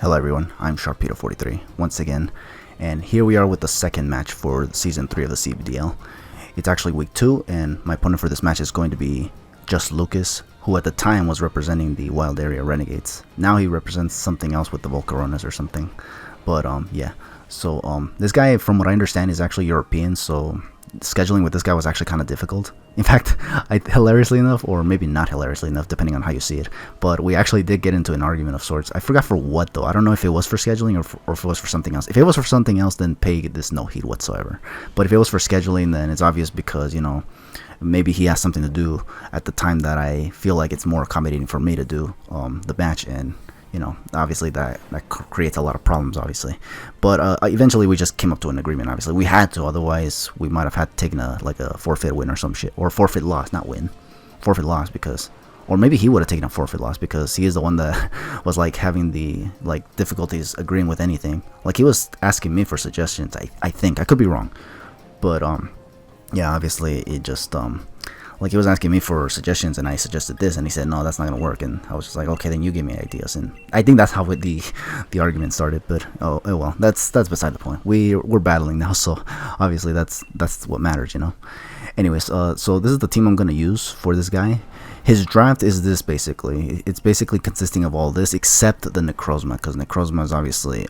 Hello everyone, I'm Sharpedo43 once again, and here we are with the second match for Season 3 of the CBDL. It's actually Week 2, and my opponent for this match is going to be Just Lucas, who at the time was representing the Wild Area Renegades. Now he represents something else with the Volcaronas or something, but yeah. So this guy, from what I understand, is actually European, so scheduling with this guy was actually kind of difficult. In fact, hilariously enough, or maybe not hilariously enough, depending on how you see it, but we actually did get into an argument of sorts. I forgot for what though. I don't know if it was for scheduling or if it was for something else. If it was for something else, then pay this no heed whatsoever. But if it was for scheduling, then it's obvious because, you know, maybe he has something to do at the time that I feel like it's more accommodating for me to do the match, and you know, obviously that creates a lot of problems, obviously. But eventually we just came up to an agreement. Obviously we had to, otherwise we might have had to take a forfeit win or some shit, or forfeit loss, not win, forfeit loss, because, or maybe he would have taken a forfeit loss because he is the one that was like having the difficulties agreeing with anything. Like he was asking me for suggestions. I think I could be wrong, but yeah, obviously it just like he was asking me for suggestions, and I suggested this, and he said no, that's not gonna work, and I was just like, okay, then you give me ideas. And I think that's how the argument started. But oh well, that's beside the point. We're battling now, so obviously that's what matters, you know. Anyways, so this is the team I'm gonna use for this guy. His draft is this basically. It's basically consisting of all this except the Necrozma, because Necrozma is obviously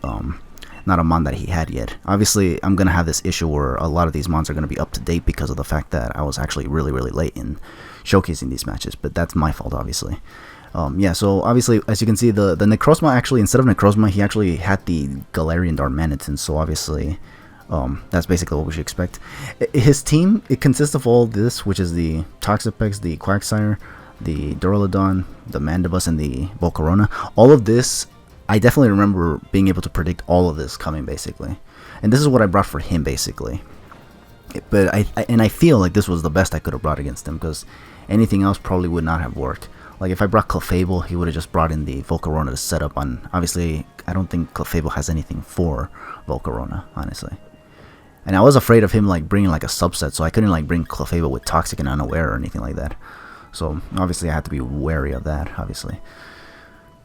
not a mon that he had yet. Obviously, I'm going to have this issue where a lot of these mons are going to be up to date because of the fact that I was actually really late in showcasing these matches, but that's my fault, obviously. Yeah, so obviously, as you can see, the Necrozma actually, instead of Necrozma, he actually had the Galarian Darmanitan, so obviously that's basically what we should expect. His team, it consists of all this, which is the Toxapex, the Quagsire, the Duraludon, the Mandibus, and the Volcarona. All of this, I definitely remember being able to predict all of this coming, basically. And this is what I brought for him, basically. But I feel like this was the best I could have brought against him, because anything else probably would not have worked. Like if I brought Clefable, he would have just brought in the Volcarona to set up on. Obviously, I don't think Clefable has anything for Volcarona, honestly. And I was afraid of him like bringing like a subset, so I couldn't like bring Clefable with Toxic and Unaware or anything like that. So obviously I had to be wary of that, obviously.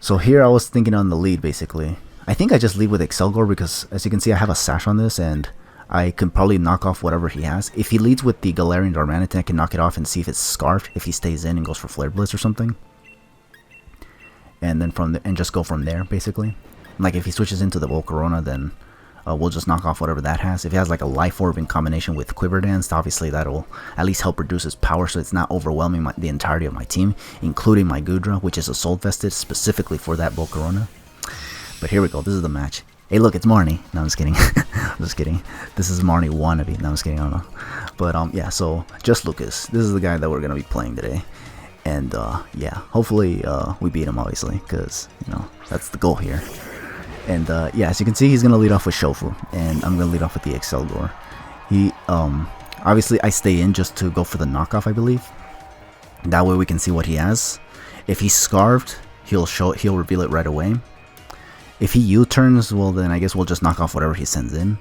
So here I was thinking on the lead, basically. I think I just lead with Excelgor because, as you can see, I have a sash on this, and I can probably knock off whatever he has. If he leads with the Galarian Darmanitan, I can knock it off and see if it's Scarfed, if he stays in and goes for Flare Blitz or something. And then just go from there, basically. Like if he switches into the Volcarona, then we'll just knock off whatever that has. If he has like a Life Orb in combination with Quiver Dance, obviously that'll at least help reduce his power so it's not overwhelming the entirety of my team, including my Goodra, which is Assault Vested specifically for that Volcarona. But here we go, this is the match. Hey look, it's Marnie. No, I'm just kidding. I'm just kidding. This is Marnie wannabe. No, I'm just kidding, I don't know. But yeah, so Just Lucas. This is the guy that we're going to be playing today. And yeah, hopefully we beat him, obviously, because, you know, that's the goal here. And yeah, as you can see, he's going to lead off with Shofu, and I'm going to lead off with the Excelgor. He, obviously, I stay in just to go for the knockoff, I believe. That way we can see what he has. If he's Scarved, he'll reveal it right away. If he U-turns, well, then I guess we'll just knock off whatever he sends in.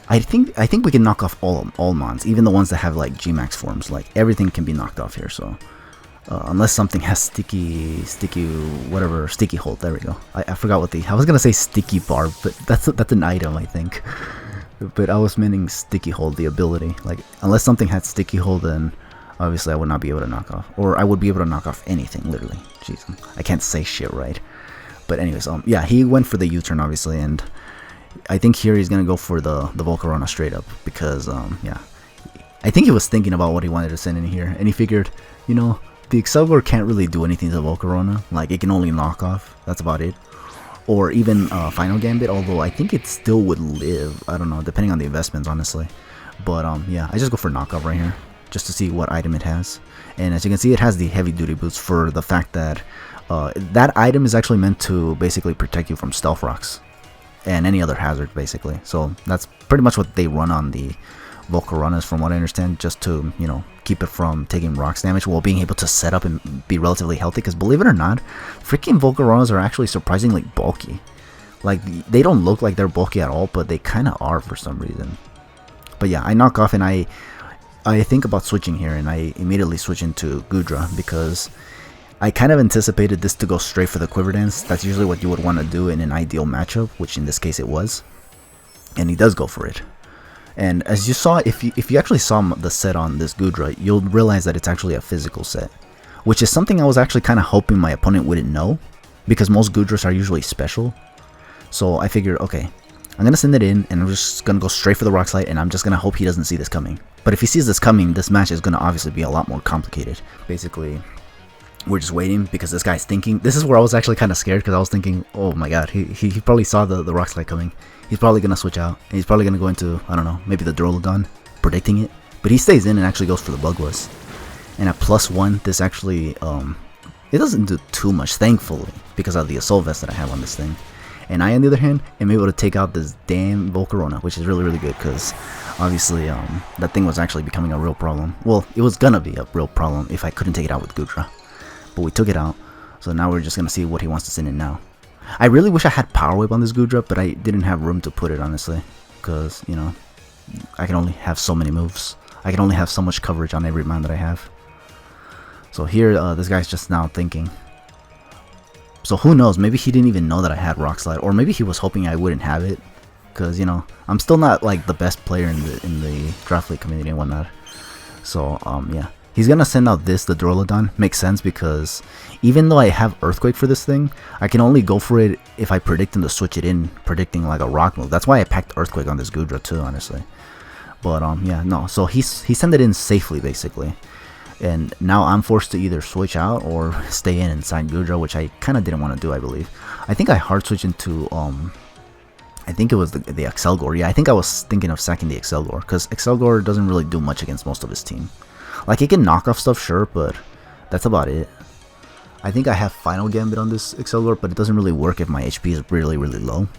I think we can knock off all mons, even the ones that have, like, G-Max forms. Like, everything can be knocked off here, so... unless something has sticky hold. There we go. I forgot what I was gonna say sticky barb, but that's an item, I think. But I was meaning sticky hold, the ability. Like unless something had sticky hold, then obviously I would not be able to knock off, or I would be able to knock off anything, literally. Jeez, I can't say shit right. But anyways, yeah, he went for the U-turn, obviously, and I think here he's gonna go for the Volcarona straight up because yeah, I think he was thinking about what he wanted to send in here, and he figured, you know, the Excelgor can't really do anything to Volcarona. Like, it can only knock off. That's about it. Or even Final Gambit, although I think it still would live. I don't know, depending on the investments, honestly. But, yeah, I just go for knockoff right here, just to see what item it has. And as you can see, it has the heavy duty boots for the fact that that item is actually meant to basically protect you from Stealth Rocks and any other hazard, basically. So, that's pretty much what they run on the Volcaronas, from what I understand, just to, you know, keep it from taking rocks damage while being able to set up and be relatively healthy. Because believe it or not, freaking Volcaronas are actually surprisingly bulky. Like, they don't look like they're bulky at all, but they kind of are for some reason. But yeah, I knock off, and I think about switching here, and I immediately switch into Goodra because I kind of anticipated this to go straight for the Quiver Dance. That's usually what you would want to do in an ideal matchup, which in this case it was. And he does go for it. And as you saw, if you actually saw the set on this Goodra, you'll realize that it's actually a physical set, which is something I was actually kind of hoping my opponent wouldn't know, because most Goodras are usually special. So I figured, okay, I'm gonna send it in, and I'm just gonna go straight for the Rock Slide, and I'm just gonna hope he doesn't see this coming. But if he sees this coming, this match is gonna obviously be a lot more complicated. Basically, we're just waiting because this guy's thinking. This is where I was actually kind of scared, because I was thinking, oh my god, he probably saw the Rock Slide coming. He's probably gonna switch out, and he's probably gonna go into, I don't know, maybe the Duraludon, predicting it. But he stays in and actually goes for the Bugwas. And at +1, this actually, it doesn't do too much, thankfully, because of the Assault Vest that I have on this thing. And I, on the other hand, am able to take out this damn Volcarona, which is really, really good, because obviously that thing was actually becoming a real problem. Well, it was gonna be a real problem if I couldn't take it out with Goodra. But we took it out, so now we're just gonna see what he wants to send in now. I really wish I had Power Whip on this Goodra, but I didn't have room to put it, honestly, because, you know, I can only have so many moves. I can only have so much coverage on every mount that I have. So here, this guy's just now thinking. So who knows, maybe he didn't even know that I had Rock Slide, or maybe he was hoping I wouldn't have it, because, you know, I'm still not like the best player in the Draft League community and whatnot. So yeah, he's gonna send out this, the Duraludon. Makes sense, because even though I have Earthquake for this thing, I can only go for it if I predict him to switch it in, predicting like a rock move. That's why I packed Earthquake on this Goodra too, honestly. But yeah, no, so he sent it in safely, basically. And now I'm forced to either switch out or stay in inside Goodra, which I kind of didn't want to do, I believe. I think I hard switched into, I think it was the Excelgor. Yeah, I think I was thinking of sacking the Excelgor, because Excelgor doesn't really do much against most of his team. Like, he can knock off stuff, sure, but that's about it. I think I have Final Gambit on this Excelgor, but it doesn't really work if my HP is really, really low.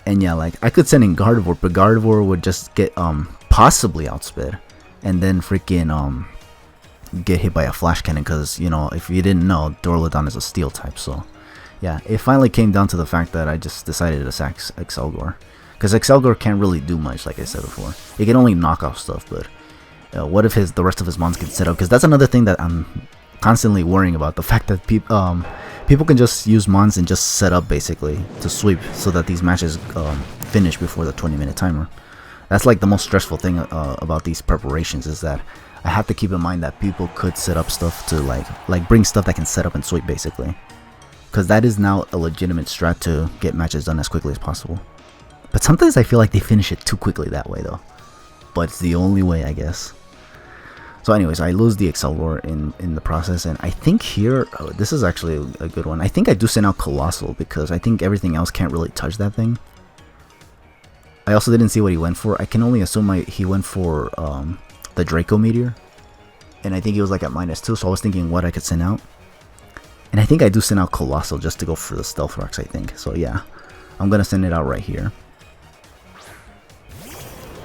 And yeah, like, I could send in Gardevoir, but Gardevoir would just get, possibly outsped, and then freaking get hit by a Flash Cannon, because, you know, if you didn't know, Duraludon is a Steel type. So yeah, it finally came down to the fact that I just decided to sack Excelgor, because Excelgor can't really do much, like I said before. It can only knock off stuff, but what if the rest of his mons can set up? Because that's another thing that I'm constantly worrying about, the fact that people can just use mons and just set up, basically, to sweep, so that these matches finish before the 20-minute timer. That's like the most stressful thing about these preparations, is that I have to keep in mind that people could set up stuff to like bring stuff that can set up and sweep, basically, because that is now a legitimate strat to get matches done as quickly as possible. But sometimes I feel like they finish it too quickly that way, though. But it's the only way, I guess. So anyways, I lose the Excelgor in the process, and I think here, this is actually a good one. I think I do send out Colossal, because I think everything else can't really touch that thing. I also didn't see what he went for. I can only assume he went for the Draco Meteor, and I think he was like at -2, so I was thinking what I could send out. And I think I do send out Colossal just to go for the Stealth Rocks, I think. So yeah, I'm gonna send it out right here.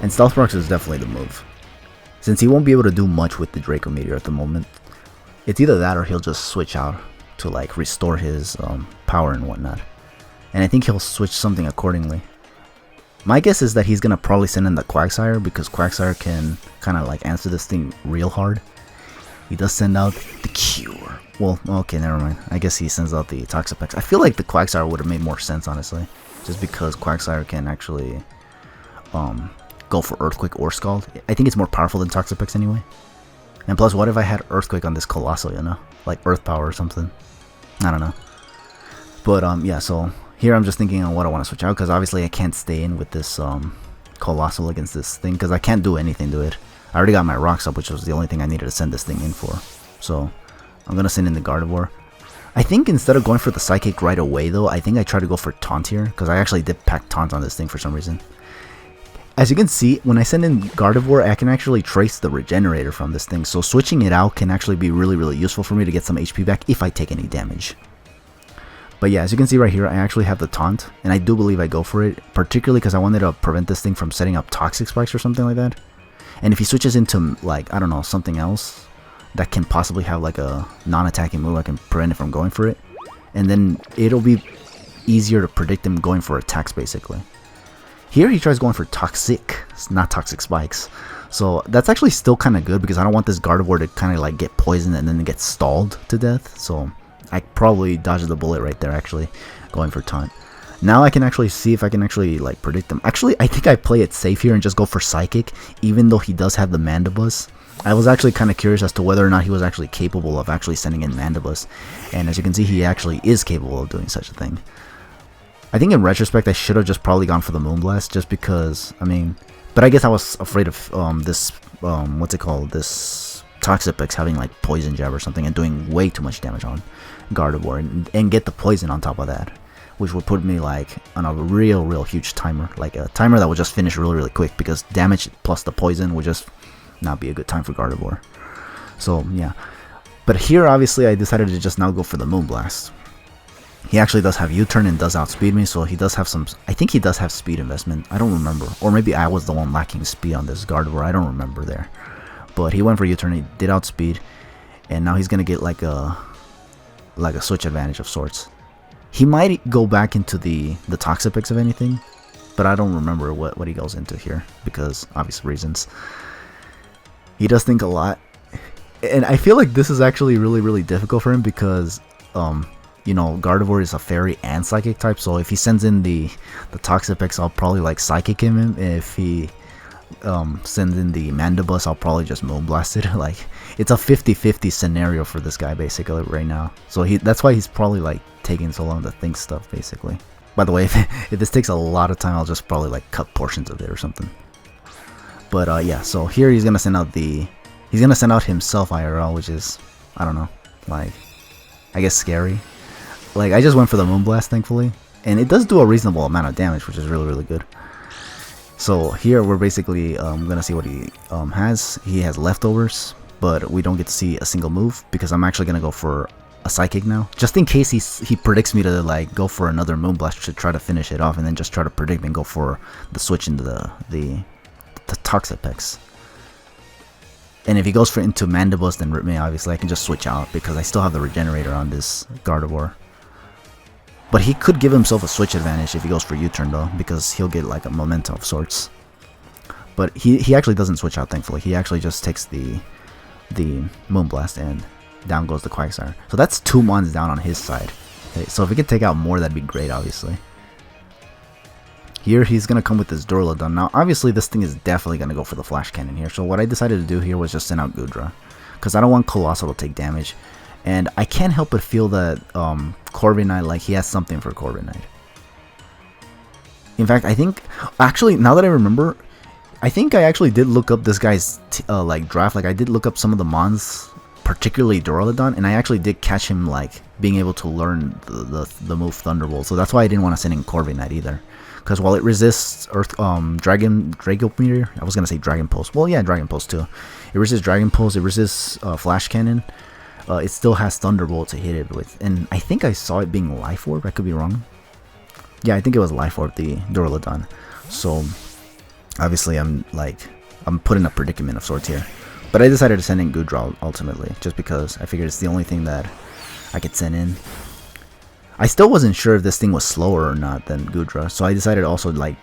And Stealth Rocks is definitely the move, since he won't be able to do much with the Draco Meteor at the moment. It's either that or he'll just switch out to like restore his power and whatnot. And I think he'll switch something accordingly. My guess is that he's gonna probably send in the Quagsire, because Quagsire can kind of like answer this thing real hard. He does send out the Cure. Well, okay, never mind. I guess he sends out the Toxapex. I feel like the Quagsire would have made more sense, honestly, just because Quagsire can actually go for Earthquake or Scald. I think it's more powerful than Toxapex anyway. And plus, what if I had Earthquake on this Colossal, you know, like Earth Power or something? I don't know. But yeah, so here I'm just thinking on what I want to switch out, because obviously I can't stay in with this Colossal against this thing, because I can't do anything to it. I already got my Rocks up, which was the only thing I needed to send this thing in for. So I'm going to send in the Gardevoir. I think instead of going for the Psychic right away, though, I think I try to go for Taunt here, because I actually did pack Taunt on this thing for some reason. As you can see, when I send in Gardevoir, I can actually trace the Regenerator from this thing, so switching it out can actually be really, really useful for me to get some HP back if I take any damage. But yeah, as you can see right here, I actually have the Taunt, and I do believe I go for it, particularly because I wanted to prevent this thing from setting up Toxic Spikes or something like that. And if he switches into, like, I don't know, something else that can possibly have like a non-attacking move, I can prevent it from going for it. And then it'll be easier to predict him going for attacks, basically. Here he tries going for Toxic, not Toxic Spikes. So that's actually still kind of good because I don't want this Gardevoir to kind of like get poisoned and then get stalled to death. So I probably dodged the bullet right there, actually going for taunt. Now I can actually see if I can actually like predict them. Actually, I think I play it safe here and just go for Psychic, even though he does have the Mandibuzz. I was actually kind of curious as to whether or not he was actually capable of actually sending in Mandibuzz. And as you can see, he actually is capable of doing such a thing. I think in retrospect, I should have just probably gone for the Moonblast just because, I mean, but I guess I was afraid of this, what's it called, this Toxapex having like Poison Jab or something and doing way too much damage on Gardevoir and get the poison on top of that, which would put me like on a real huge timer, like a timer that would just finish really quick because damage plus the poison would just not be a good time for Gardevoir. So yeah, but here obviously I decided to just now go for the Moonblast. He actually does have U-turn and does outspeed me, so he does have some, I think he does have speed investment, I don't remember, or maybe I was the one lacking speed on this Gardevoir, I don't remember there. But he went for U-turn, he did outspeed, and now he's gonna get like a switch advantage of sorts. He might go back into the Toxapex of anything, but I don't remember what he goes into here because obvious reasons. He does think a lot, and I feel like this is actually really difficult for him because you know, Gardevoir is a Fairy and Psychic type, so if he sends in the Toxapex, I'll probably like Psychic him. If he sends in the Mandibuzz, I'll probably just Moonblast it. Like, it's a 50-50 scenario for this guy basically right now. So that's why he's probably like taking so long to think stuff basically. By the way, if this takes a lot of time, I'll just probably like cut portions of it or something. But yeah, so here he's gonna send out himself IRL, which is, I don't know, like, I guess scary. Like, I just went for the Moonblast, thankfully, and it does do a reasonable amount of damage, which is really good. So here we're basically gonna see what he has. He has leftovers, but we don't get to see a single move because I'm actually gonna go for a Psychic now, just in case he predicts me to like go for another Moonblast to try to finish it off, and then just try to predict and go for the switch into the Toxapex. And if he goes into Mandibuzz, then rip me, obviously I can just switch out because I still have the Regenerator on this Gardevoir. But he could give himself a switch advantage if he goes for U-turn though, because he'll get like a momentum of sorts. But he actually doesn't switch out, thankfully. He actually just takes the Moonblast and down goes the Quagsire. So that's 2 Mons down on his side. Okay, so if he could take out more, that'd be great, obviously. Here he's gonna come with this Duraludon. Now obviously this thing is definitely gonna go for the Flash Cannon here. So what I decided to do here was just send out Goodra, because I don't want Colossal to take damage. And I can't help but feel that Corviknight, like, he has something for Corviknight. In fact, I think, actually, now that I remember, I think I actually did look up this guy's like draft. Like, I did look up some of the Mons, particularly Duraludon, and I actually did catch him like being able to learn the move Thunderbolt. So that's why I didn't want to send in Corviknight either. Because while it resists Dragon Meteor, I was gonna say Dragon Pulse. Well, yeah, Dragon Pulse too. It resists Dragon Pulse. It resists Flash Cannon. It still has Thunderbolt to hit it with, and I think I saw it being Life Orb. I could be wrong. Yeah, I think it was Life Orb, the Duraludon. So obviously, I'm put in a predicament of sorts here. But I decided to send in Goodra ultimately, just because I figured it's the only thing that I could send in. I still wasn't sure if this thing was slower or not than Goodra, so I decided to also like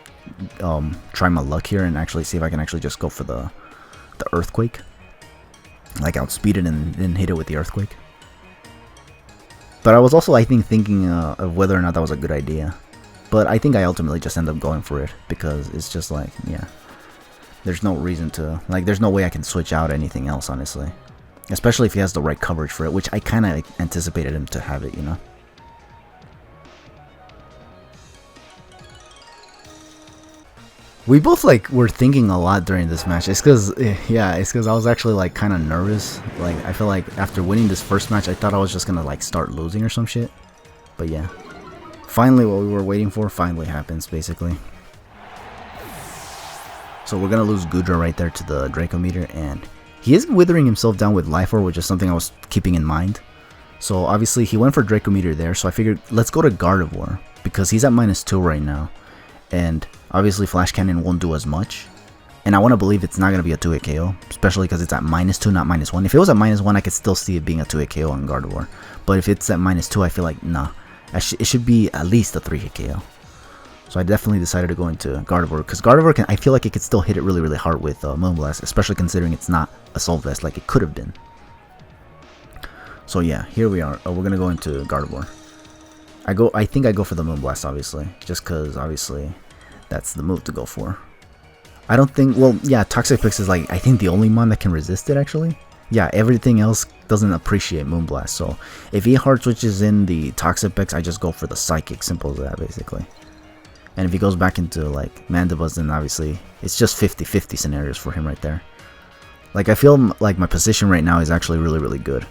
try my luck here and actually see if I can actually just go for the Earthquake. Like, outspeed it and then hit it with the Earthquake. But I was also, I think, thinking of whether or not that was a good idea. But I think I ultimately just ended up going for it, because it's just like, yeah, there's no reason to, like, there's no way I can switch out anything else, honestly. Especially if he has the right coverage for it, which I kind of anticipated him to have it, you know. We both like were thinking a lot during this match. It's because, yeah, it's because I was actually like kind of nervous. Like, I feel like after winning this first match, I thought I was just gonna like start losing or some shit. But yeah, finally, what we were waiting for finally happens, basically. So we're gonna lose Goodra right there to the Draco Meteor, and he is withering himself down with Life Orb, which is something I was keeping in mind. So obviously he went for Draco Meteor there. So I figured let's go to Gardevoir because he's at -2 right now, and obviously Flash Cannon won't do as much, and I want to believe it's not going to be a 2-hit KO, especially because it's at -2, not -1. If it was at -1, I could still see it being a 2-hit KO on Gardevoir, but if it's at -2, I feel like, nah, it should be at least a 3-hit KO. So I definitely decided to go into Gardevoir, because Gardevoir I feel like it could still hit it really, really hard with Moonblast, especially considering it's not a Soul Vest like it could have been. So yeah, here we are. We're gonna go into Gardevoir. I think I go for the Moonblast, obviously, just because obviously that's the move to go for. I don't think, well, yeah, Toxic Pix is like, I think the only mon that can resist it, actually. Yeah, everything else doesn't appreciate Moonblast, so if he hard switches in the Toxic Pix, I just go for the Psychic, simple as that, basically. And if he goes back into, like, Mandibuzz, then obviously, it's just 50-50 scenarios for him right there. Like, I feel like my position right now is actually really, really good.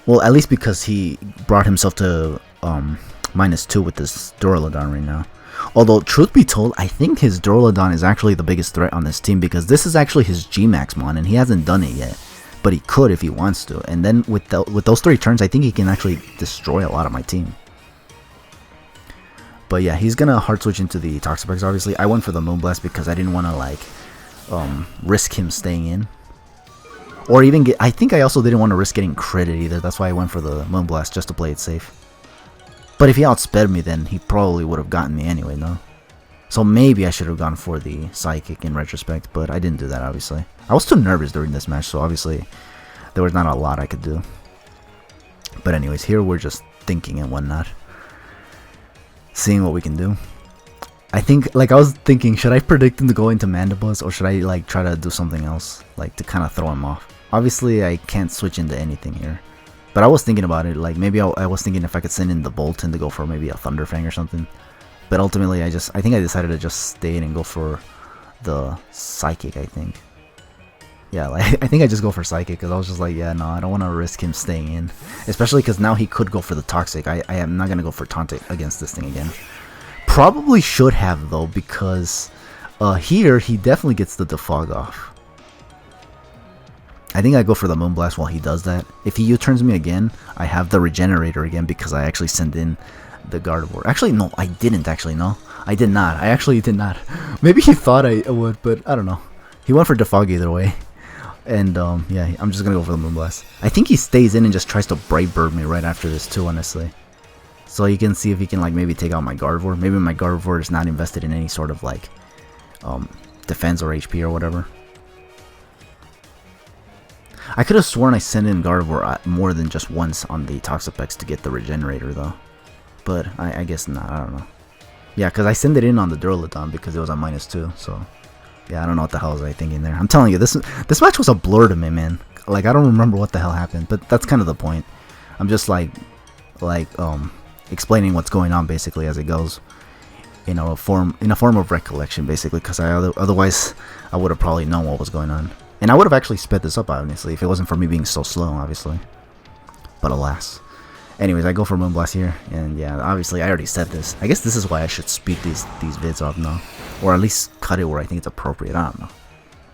Well, at least because he brought himself to -2 with this Duraludon right now. Although, truth be told, I think his Duraludon is actually the biggest threat on this team, because this is actually his G-Max mon, and he hasn't done it yet. But he could if he wants to. And then with those 3 turns, I think he can actually destroy a lot of my team. But yeah, he's gonna hard switch into the Toxapex, obviously. I went for the Moonblast because I didn't want to, like, risk him staying in. Or even get, I think I also didn't want to risk getting critted either. That's why I went for the Moonblast, just to play it safe. But if he outsped me, then he probably would have gotten me anyway, no? So maybe I should have gone for the Psychic in retrospect, but I didn't do that, obviously. I was too nervous during this match, so obviously there was not a lot I could do. But anyways, here we're just thinking and whatnot. Seeing what we can do. I think, like, I was thinking, should I predict him to go into Mandibuzz, or should I, like, try to do something else, like, to kind of throw him off? Obviously, I can't switch into anything here. But I was thinking about it, like, maybe I was thinking if I could send in the Bolton to go for maybe a Thunderfang or something. But ultimately, I think I decided to just stay in and go for the Psychic, I think. Yeah, like, I think I just go for Psychic, because I was just like, yeah, no, I don't want to risk him staying in. Especially because now he could go for the Toxic. I am not going to go for Taunt against this thing again. Probably should have, though, because here he definitely gets the Defog off. I think I go for the Moonblast while he does that. If he U-turns me again, I have the Regenerator again because I actually sent in the Gardevoir. Actually, no, I didn't actually, no. I did not. I actually did not. Maybe he thought I would, but I don't know. He went for Defog either way. And, yeah, I'm just gonna go for the Moonblast. I think he stays in and just tries to Brave Bird me right after this too, honestly. So you can see if he can, like, maybe take out my Gardevoir. Maybe my Gardevoir is not invested in any sort of, like, defense or HP or whatever. I could have sworn I sent in Gardevoir more than just once on the Toxapex to get the Regenerator, though. But I guess not, I don't know. Yeah, because I sent it in on the Duraludon because it was on -2, so... Yeah, I don't know what the hell was I thinking there. I'm telling you, this match was a blur to me, man. Like, I don't remember what the hell happened, but that's kind of the point. I'm just, like, explaining what's going on, basically, as it goes. In a form of recollection, basically, because otherwise I would have probably known what was going on. And I would have actually sped this up, honestly, if it wasn't for me being so slow, obviously. But alas. Anyways, I go for Moonblast here, and yeah, obviously I already said this. I guess this is why I should speed these vids up now. Or at least cut it where I think it's appropriate, I don't know.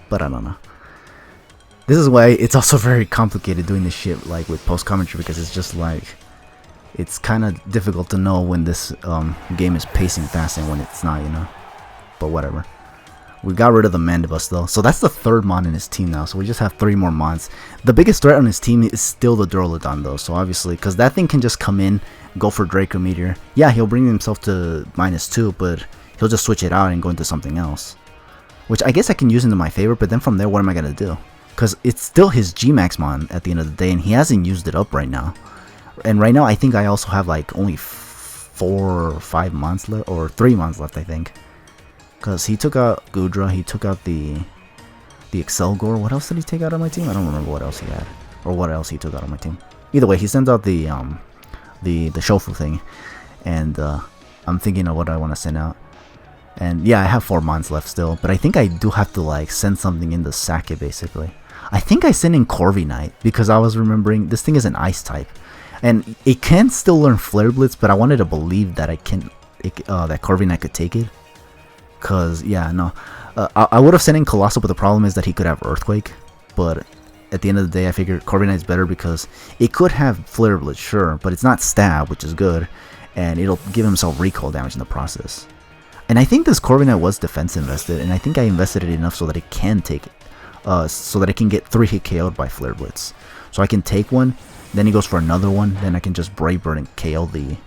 But I don't know. This is why it's also very complicated doing this shit, like, with post-commentary, because it's just like... It's kind of difficult to know when this game is pacing fast and when it's not, you know? But whatever. We got rid of the Mandibuzz, though. So that's the 3rd mon in his team now. So we just have 3 more mons. The biggest threat on his team is still the Duraludon, though. So obviously, because that thing can just come in, go for Draco Meteor. Yeah, he'll bring himself to -2, but he'll just switch it out and go into something else. Which I guess I can use into my favor, but then from there, what am I going to do? Because it's still his G-Max mon at the end of the day, and he hasn't used it up right now. And right now, I think I also have, like, only 4 or 5 months left, or 3 months left, I think. Because he took out Goodra, he took out the Excelgor. What else did he take out on my team? I don't remember what else he had, or what else he took out on my team. Either way, he sends out the Shofu thing, and I'm thinking of what I want to send out. And yeah, I have 4 months left still, but I think I do have to, like, send something in the Sake, basically. I think I sent in Corviknight because I was remembering this thing is an Ice type. And it can still learn Flare Blitz, but I wanted to believe that that Corviknight could take it. Cause yeah, no, I would have sent in Colossal, but the problem is that he could have Earthquake. But at the end of the day, I figured Corviknight's better because it could have Flare Blitz, sure, but it's not Stab, which is good, and it'll give himself recoil damage in the process. And I think this Corviknight was defense invested, and I think I invested it enough so that it can take it, so that it can get 3-hit KO'd by Flare Blitz. So I can take one. Then he goes for another one. Then I can just Brave Bird and KO the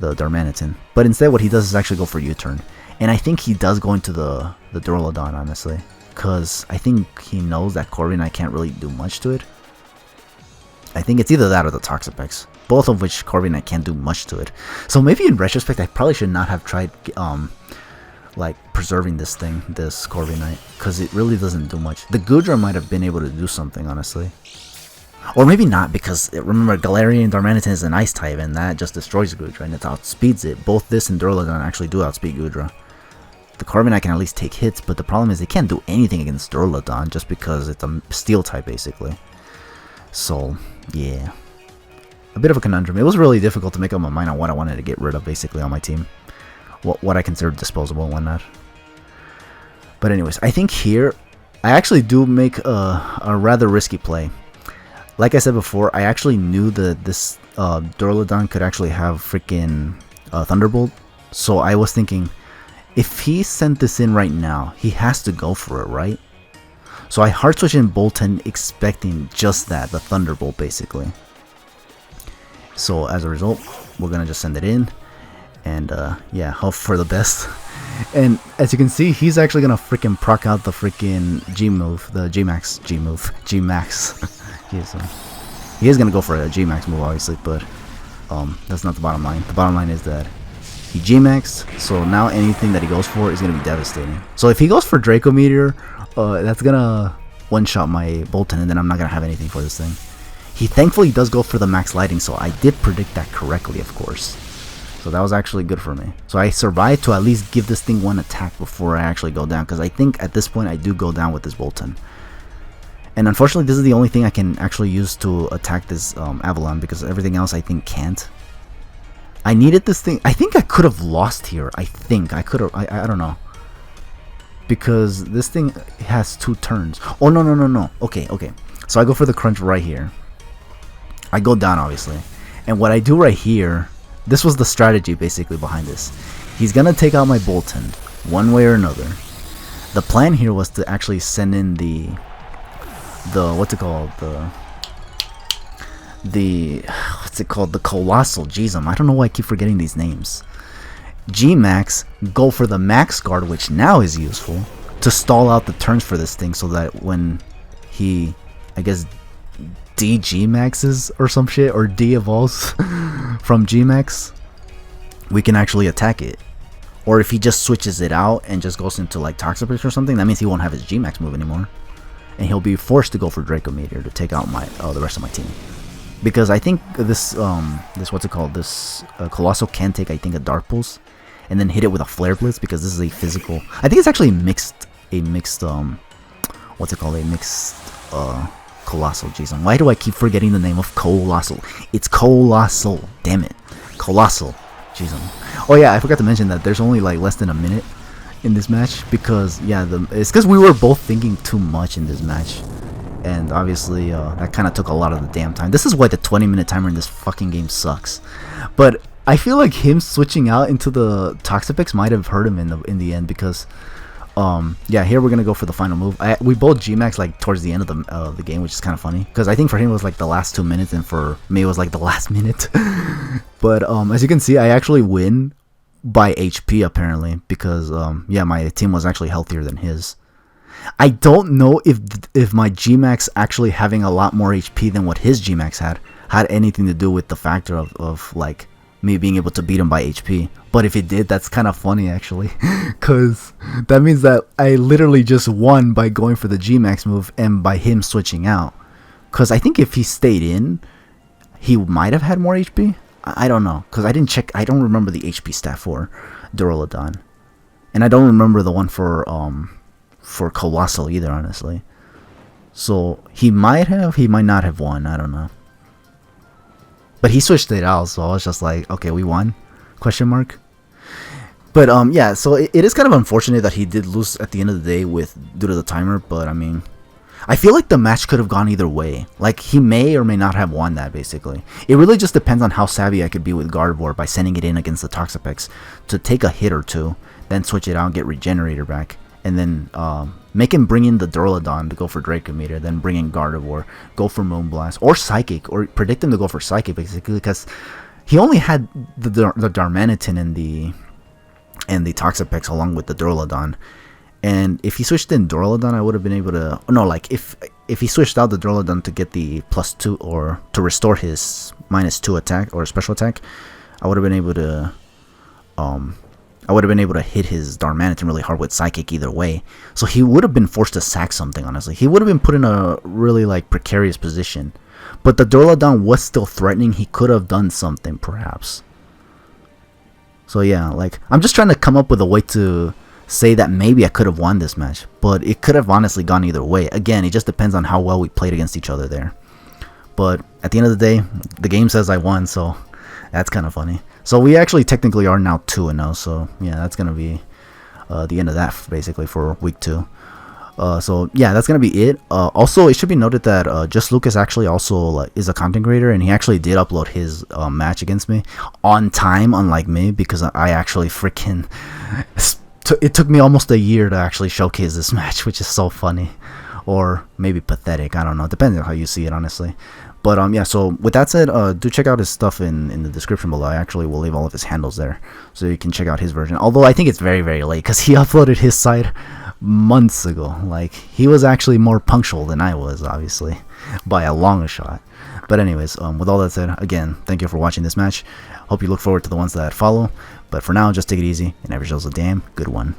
the Darmanitan. But instead what he does is actually go for U-turn. And I think he does go into the Duraludon, honestly. Because I think he knows that Corviknight can't really do much to it. I think it's either that or the Toxapex. Both of which Corviknight can't do much to it. So maybe in retrospect I probably should not have tried like preserving this Corviknight. Because it really doesn't do much. The Goodra might have been able to do something, honestly. Or maybe not, because remember Galarian Darmanitan is an ice type and that just destroys Goodra and it outspeeds it. Both this and Duraludon actually do outspeed Goodra. The Corviknight can at least take hits, but the problem is they can't do anything against Duraludon just because it's a steel type basically. So yeah, a bit of a conundrum. It was really difficult to make up my mind on what I wanted to get rid of basically on my team. What I considered disposable and whatnot. But anyways, I think here I actually do make a rather risky play. Like I said before, I actually knew that this Duraludon could actually have freaking Thunderbolt. So I was thinking, if he sent this in right now, he has to go for it, right? So I hard switch in Bolton expecting just that, the Thunderbolt basically. So as a result, we're going to just send it in. And yeah, hope for the best. And as you can see, he's actually going to freaking proc out the freaking G move, the G-Max G move, G-Max. He is going to go for a G-Max move, obviously, but that's not the bottom line. The bottom line is that he G-Maxed, so now anything that he goes for is going to be devastating. So if he goes for Draco Meteor, that's going to one-shot my Bolton, and then I'm not going to have anything for this thing. He thankfully does go for the Max Lighting, so I did predict that correctly, of course. So that was actually good for me. So I survived to at least give this thing one attack before I actually go down, because I think at this point I do go down with this Bolton. And unfortunately, this is the only thing I can actually use to attack this Avalon, because everything else I think can't. I needed this thing. I think I could have lost here. I think I could have. I don't know. Because this thing has 2 turns. Oh, no. Okay. So I go for the crunch right here. I go down, obviously. And what I do right here, this was the strategy basically behind this. He's going to take out my Bolton one way or another. The plan here was to actually send in the what's it called, the Colossal. Jeez, I don't know why I keep forgetting these names. G-Max, go for the Max Guard, which now is useful to stall out the turns for this thing, so that when he, I guess, D-G-Maxes or some shit, or D-evolves from G-Max, we can actually attack it. Or if he just switches it out and just goes into like Toxapex or something, that means he won't have his G-Max move anymore. And he'll be forced to go for Draco Meteor to take out my the rest of my team, because I think this Colossal can take, I think, a Dark Pulse and then hit it with a Flare Blitz, because this is a physical. I think it's actually a mixed Colossal. Jeez, why do I keep forgetting the name of Colossal? It's Colossal. Damn it, Colossal. Jeez. Oh yeah, I forgot to mention that there's only like less than a minute in this match, because yeah, it's because we were both thinking too much in this match, and obviously that kind of took a lot of the damn time. This is why the 20-minute timer in this fucking game sucks. But I feel like him switching out into the Toxapex might have hurt him in the end, because yeah, here we're gonna go for the final move. We both G-Max like towards the end of the game, which is kind of funny, because I think for him it was like the last 2 minutes, and for me it was like the last minute. But as you can see, I actually win by HP apparently, because yeah, my team was actually healthier than his. I don't know if my G-Max actually having a lot more HP than what his G-Max had anything to do with the factor of like me being able to beat him by HP. But if it did, that's kind of funny actually, because that means that I literally just won by going for the G-Max move and by him switching out. Because I think if he stayed in, he might have had more HP. I don't know, because I didn't check. I don't remember the HP stat for Duraludon, and I don't remember the one for Colossal either, honestly. So he might not have won. I don't know. But he switched it out, so I was just like, okay, we won? Question mark. But yeah, so it is kind of unfortunate that he did lose at the end of the day due to the timer. But I mean, I feel like the match could have gone either way. Like, he may or may not have won that, basically. It really just depends on how savvy I could be with Gardevoir by sending it in against the Toxapex to take a hit or two, then switch it out and get Regenerator back, and then make him bring in the Duraludon to go for Draco Meteor, then bring in Gardevoir, go for Moonblast, or Psychic, or predict him to go for Psychic, basically, because he only had the Darmanitan and the Toxapex along with the Duraludon. And if he switched in Duraludon, I would have been able to... No, like, if he switched out the Duraludon to get the +2 or to restore his -2 attack or special attack, I would have been able to... hit his Darmanitan really hard with Psychic either way. So he would have been forced to sack something, honestly. He would have been put in a really, like, precarious position. But the Duraludon was still threatening. He could have done something, perhaps. So, yeah, like, I'm just trying to come up with a way to say that maybe I could have won this match, but it could have honestly gone either way. Again, it just depends on how well we played against each other there. But at the end of the day, the game says I won, so that's kind of funny. So we actually technically are now 2-0, so yeah, that's going to be the end of that basically for week 2. So yeah, that's going to be it. Also, it should be noted that Just Lucas actually also is a content creator, and he actually did upload his match against me on time, unlike me, because I actually freaking... It took me almost a year to actually showcase this match, which is so funny, or maybe pathetic. I don't know. It depends on how you see it, honestly. But yeah. So with that said, do check out his stuff in the description below. I actually will leave all of his handles there, so you can check out his version. Although I think it's very, very late because he uploaded his site months ago. Like, he was actually more punctual than I was, obviously, by a long shot. But anyways, with all that said, again, thank you for watching this match. Hope you look forward to the ones that follow. But for now, just take it easy and have yourselves a damn good one.